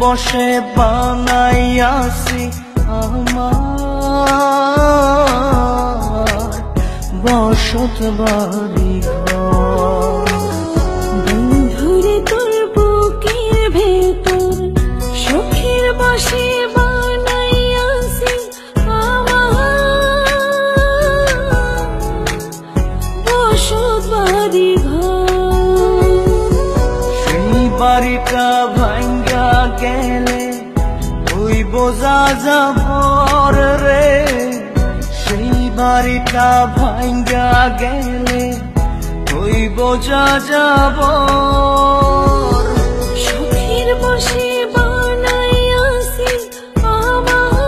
বসে বানাইয়াছি আমার বসত বাড়ি ঘর। বন্ধুরে তোর বুকের ভেতর সুখের বসে বানাইয়াছি আমার বসত বাড়ি ঘর। সেই বাড়িটা ভাঙ্গা গেলে ওই বোঝা যাবর রে, সেই বাড়িটা ভাঙ্গা গেলে ওই বোঝা যাবর। সুখের বসে বানাইয়াছি আমার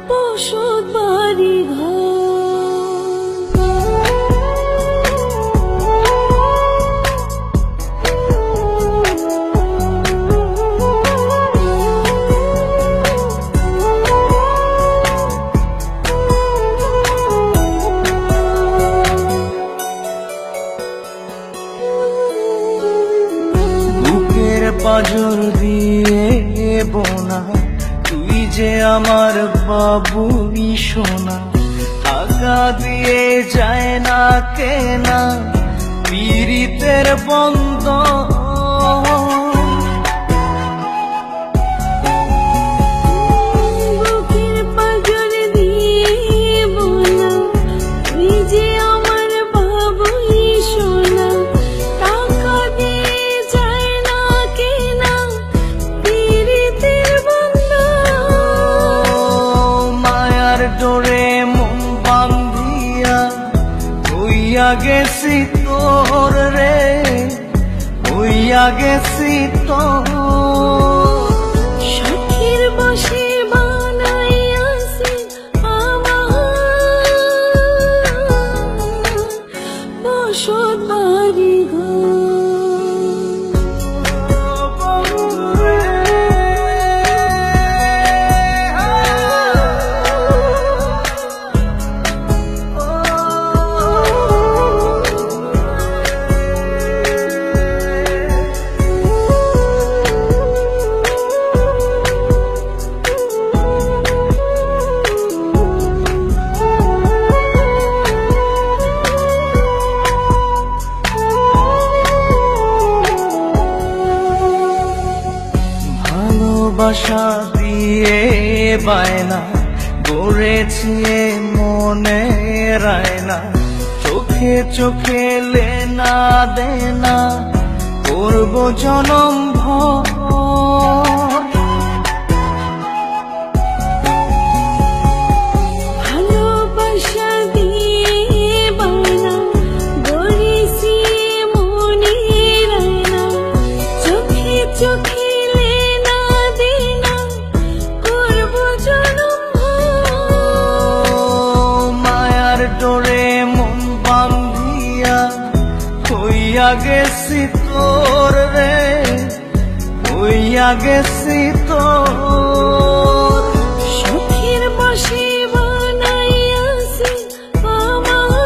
বসত বাড়ি ঘর। পাজর দিয়ে বোনা তুই যে আমার বাবুই সোনা, টাকা দিয়ে যায় না কেনা পীড়িতের বন্ধ। বুকের পাঁজর দিয়ে বোনা তুই যে আমার বাবুই সোনা, টাকা দিয়ে যায় না কেনা পীড়িতের বন্ধন। মায়ার ডোরে মন বান্ধিয়া হইয়া গেছি তোর রে, হইয়া গেছি তোর। সুখের বসে বানাইয়াছি আমার বসত বাড়ি ঘর। ভালোবাসা দিয়ে বায়না গড়েছি মনে রায়না, চোখে চোখে লেনা দেনা করব জনম ভর। ভালোবাসা দিয়ে বায়না গড়েছি মনে রায়না, চোখে চোখে লেনা দেনা করব জনম ভর। মায়ার ডোরে মন বান্ধিয়া হইয়া গেছি তোর রে, হইয়া গেছি তোর। সুখের বসে বানাইয়াছি আমার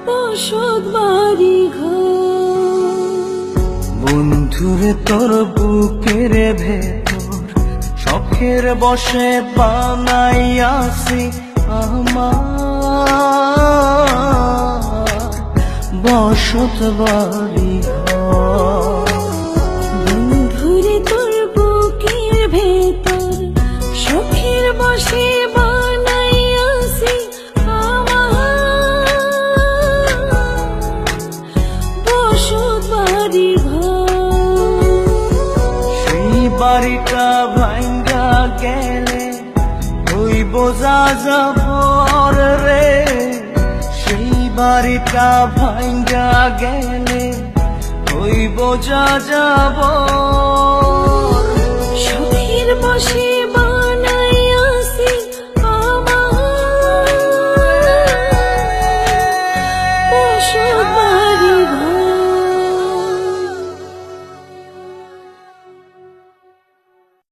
বসত বাড়ি ঘর। বন্ধুরে তোর বুকের ভেতর শখের বসে বানাইয়াছি আমার বসত বাড়ি ঘর। বন্ধুরে তোর বুকের ভেতর সুখের বসে বানাইয়াছি আমার বসত বাড়ি ঘর। সেই বাড়িটা ভাঙ্গা গেলে ওই বোঝা যাবর রে, সেই বাড়িটা ভাঙ্গা গেলে ওই বোঝা যাবর।